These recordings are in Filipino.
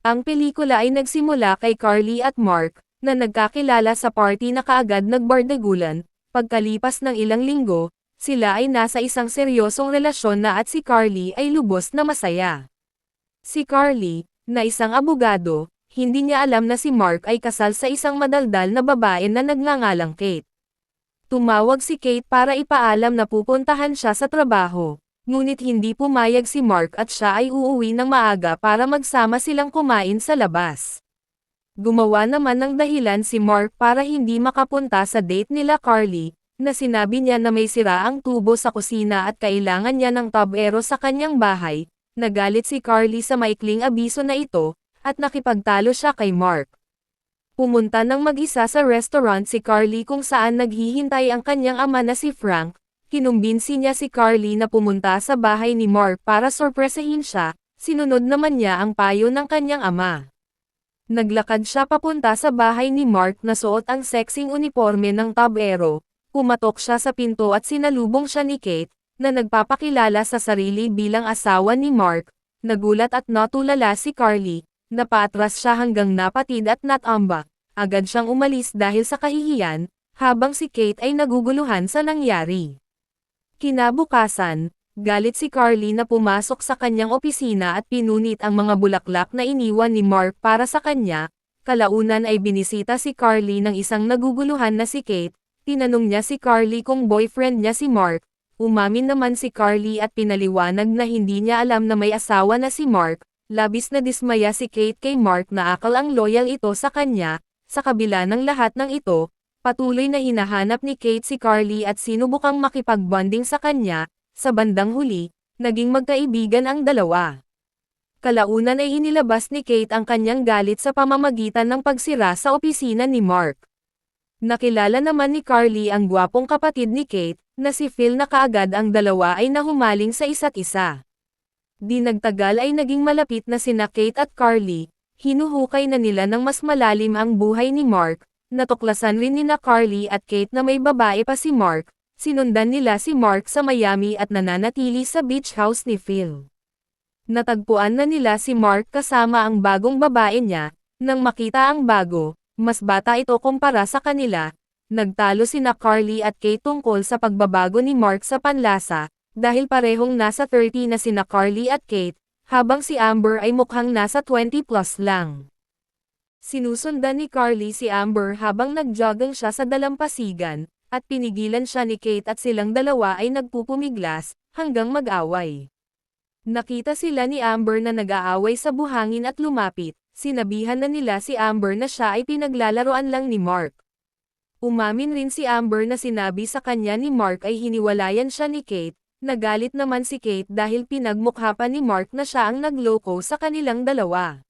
Ang pelikula ay nagsimula kay Carly at Mark, na nagkakilala sa party na kaagad nagbardagulan. Pagkalipas ng ilang linggo, sila ay nasa isang seryosong relasyon na at si Carly ay lubos na masaya. Si Carly, na isang abogado, hindi niya alam na si Mark ay kasal sa isang madaldal na babae na nagngangalang Kate. Tumawag si Kate para ipaalam na pupuntahan siya sa trabaho, ngunit hindi pumayag si Mark at siya ay uuwi ng maaga para magsama silang kumain sa labas. Gumawa naman ng dahilan si Mark para hindi makapunta sa date nila Carly, na sinabi niya na may sira ang tubo sa kusina at kailangan niya ng tubero sa kanyang bahay. Nagalit si Carly sa maikling abiso na ito, at nakipagtalo siya kay Mark. Pumunta ng mag-isa sa restaurant si Carly kung saan naghihintay ang kanyang ama na si Frank. Kinumbinsi niya si Carly na pumunta sa bahay ni Mark para sorpresahin siya, sinunod naman niya ang payo ng kanyang ama. Naglakad siya papunta sa bahay ni Mark na suot ang sexing uniforme ng tubero. Pumatok siya sa pinto at sinalubong siya ni Kate, na nagpapakilala sa sarili bilang asawa ni Mark. Nagulat at natulala si Carly, napaatras siya hanggang napatid at natambak. Agad siyang umalis dahil sa kahihiyan, habang si Kate ay naguguluhan sa nangyari. Kinabukasan, galit si Carly na pumasok sa kanyang opisina at pinunit ang mga bulaklak na iniwan ni Mark para sa kanya. Kalaunan ay binisita si Carly ng isang naguguluhan na si Kate. Tinanong niya si Carly kung boyfriend niya si Mark. Umamin naman si Carly at pinaliwanag na hindi niya alam na may asawa na si Mark. Labis na dismaya si Kate kay Mark na akal ang loyal ito sa kanya. Sa kabila ng lahat ng ito, patuloy na hinahanap ni Kate si Carly at sinubukang makipag-bonding sa kanya. Sa bandang huli, naging magkaibigan ang dalawa. Kalaunan ay inilabas ni Kate ang kanyang galit sa pamamagitan ng pagsira sa opisina ni Mark. Nakilala naman ni Carly ang gwapong kapatid ni Kate, na si Phil na kaagad ang dalawa ay nahumaling sa isa't isa. Di nagtagal ay naging malapit na sina Kate at Carly, hinuhukay na nila ng mas malalim ang buhay ni Mark, natuklasan rin nina Carly at Kate na may babae pa si Mark, sinundan nila si Mark sa Miami at nananatili sa beach house ni Phil. Natagpuan na nila si Mark kasama ang bagong babae niya, nang makita ang bago, mas bata ito kumpara sa kanila. Nagtalo sina Carly at Kate tungkol sa pagbabago ni Mark sa panlasa, dahil parehong nasa 30 na sina Carly at Kate, habang si Amber ay mukhang nasa 20 plus lang. Sinusundan ni Carly si Amber habang nagjogging siya sa dalampasigan, at pinigilan siya ni Kate at silang dalawa ay nagpupumiglas, hanggang mag-away. Nakita sila ni Amber na nag-aaway sa buhangin at lumapit. Sinabihan na nila si Amber na siya ay pinaglalaroan lang ni Mark. Umamin rin si Amber na sinabi sa kanya ni Mark ay hiniwalayan siya ni Kate. Nagalit naman si Kate dahil pinagmukha pa ni Mark na siya ang nagloko sa kanilang dalawa.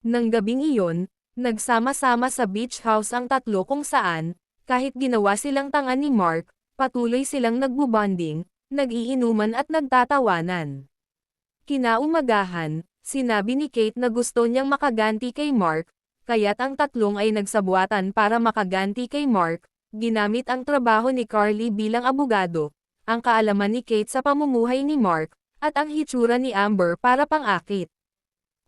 Nang gabing iyon, nagsama-sama sa beach house ang tatlo kung saan, kahit ginawa silang tanga ni Mark, patuloy silang nagbubonding, nag-iinuman at nagtatawanan. Kinaumagahan, sinabi ni Kate na gusto niyang makaganti kay Mark, kaya't ang tatlong ay nagsabuatan para makaganti kay Mark. Ginamit ang trabaho ni Carly bilang abogado, ang kaalaman ni Kate sa pamumuhay ni Mark, at ang hitsura ni Amber para pang-akit.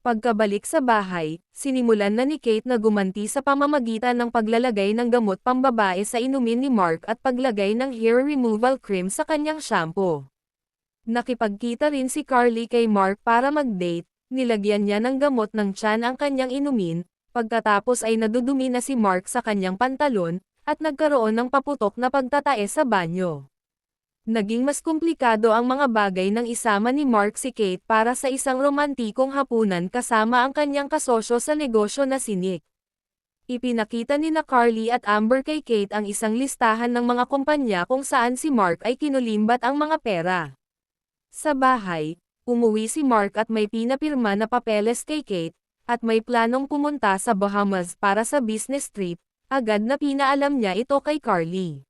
Pagkabalik sa bahay, sinimulan na ni Kate na gumanti sa pamamagitan ng paglalagay ng gamot pambabae sa inumin ni Mark at paglagay ng hair removal cream sa kanyang shampoo. Nakipagkita rin si Carly kay Mark para mag-date. Nilagyan niya ng gamot ng tiyan ang kanyang inumin, pagkatapos ay nadudumi na si Mark sa kanyang pantalon, at nagkaroon ng paputok na pagtatae sa banyo. Naging mas komplikado ang mga bagay nang isama ni Mark si Kate para sa isang romantikong hapunan kasama ang kanyang kasosyo sa negosyo na si Nick. Ipinakita ni Carly at Amber kay Kate ang isang listahan ng mga kumpanya kung saan si Mark ay kinulimbat ang mga pera. Sa bahay, umuwi si Mark at may pinapirma na papeles kay Kate, at may planong pumunta sa Bahamas para sa business trip. Agad na pinaalam niya ito kay Carly.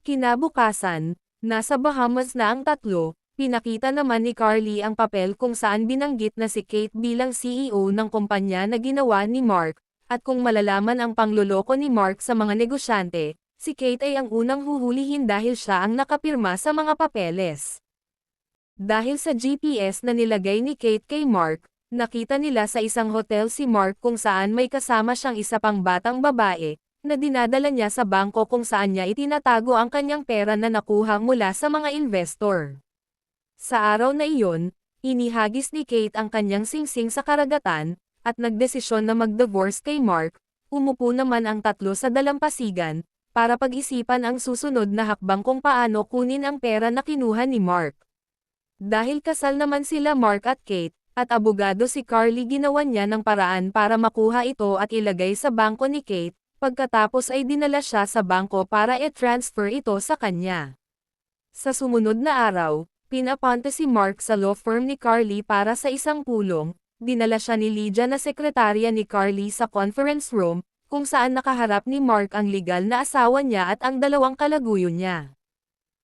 Kinabukasan, nasa Bahamas na ang tatlo. Pinakita naman ni Carly ang papel kung saan binanggit na si Kate bilang CEO ng kumpanya na ginawa ni Mark, at kung malalaman ang pangloloko ni Mark sa mga negosyante, si Kate ay ang unang huhulihin dahil siya ang nakapirma sa mga papeles. Dahil sa GPS na nilagay ni Kate kay Mark, Nakita nila sa isang hotel si Mark kung saan may kasama siyang isa pang batang babae, na dinadala niya sa bangko kung saan niya itinatago ang kanyang pera na nakuha mula sa mga investor. Sa araw na iyon, inihagis ni Kate ang kanyang singsing sa karagatan, at nagdesisyon na mag-divorce kay Mark. Umupo naman ang tatlo sa dalampasigan, para pag-isipan ang susunod na hakbang kung paano kunin ang pera na kinuha ni Mark. Dahil kasal naman sila Mark at Kate, at abogado si Carly, ginawan niya ng paraan para makuha ito at ilagay sa bangko ni Kate, pagkatapos ay dinala siya sa bangko para i-transfer ito sa kanya. Sa sumunod na araw, pinapunta si Mark sa law firm ni Carly para sa isang pulong. Dinala siya ni Lydia na sekretarya ni Carly sa conference room, kung saan nakaharap ni Mark ang legal na asawa niya at ang dalawang kalaguyo niya.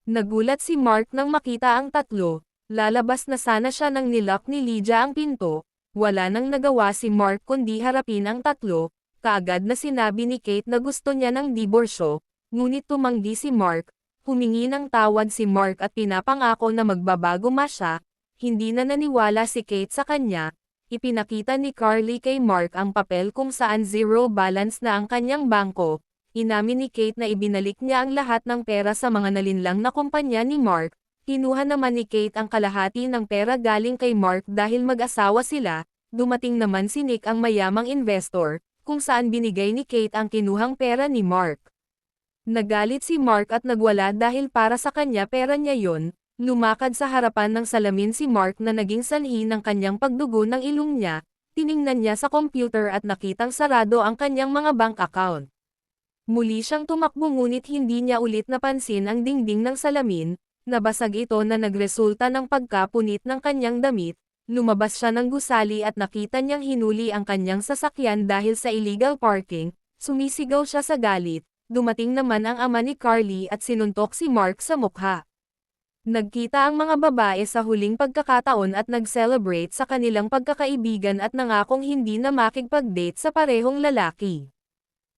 Nagulat si Mark nang makita ang tatlo. Lalabas na sana siya nang nilock ni Lydia ang pinto. Wala nang nagawa si Mark kundi harapin ang tatlo. Kaagad na sinabi ni Kate na gusto niya ng diborsyo, ngunit tumanggi si Mark. Humingi ng tawad si Mark at pinapangako na magbabago siya. Hindi na naniwala si Kate sa kanya. Ipinakita ni Carly kay Mark ang papel kung saan zero balance na ang kanyang bangko. Inamin ni Kate na ibinalik niya ang lahat ng pera sa mga nalinlang na kumpanya ni Mark. Kinuha naman ni Kate ang kalahati ng pera galing kay Mark dahil mag-asawa sila. Dumating naman si Nick, ang mayamang investor, kung saan binigay ni Kate ang kinuhang pera ni Mark. Nagalit si Mark at nagwala dahil para sa kanya pera niya yon. Lumakad sa harapan ng salamin si Mark na naging sanhi ng kanyang pagdugo ng ilong niya. Tiningnan niya sa computer at nakitang sarado ang kanyang mga bank account. Muli siyang tumakbo ngunit hindi niya ulit napansin ang dingding ng salamin. Nabasag ito na nagresulta ng pagkapunit ng kanyang damit. Lumabas siya ng gusali at nakita niyang hinuli ang kanyang sasakyan dahil sa illegal parking. Sumisigaw siya sa galit. Dumating naman ang ama ni Carly at sinuntok si Mark sa mukha. Nagkita ang mga babae sa huling pagkakataon at nag-celebrate sa kanilang pagkakaibigan at nangakong hindi na makikipag-date sa parehong lalaki.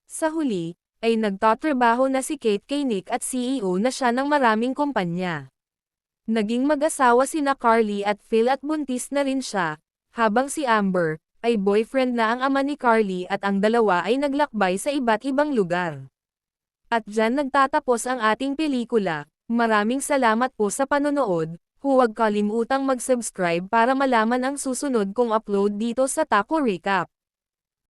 Sa huli, ay nagtatrabaho na si Kate kay Nick at CEO na siya ng maraming kumpanya. Naging mag-asawa sina Carly at Phil at buntis na rin siya, habang si Amber, ay boyfriend na ang ama ni Carly at ang dalawa ay naglakbay sa iba't ibang lugar. At dyan nagtatapos ang ating pelikula. Maraming salamat po sa panonood. Huwag kalimutang mag-subscribe para malaman ang susunod kong upload dito sa Taco Recap.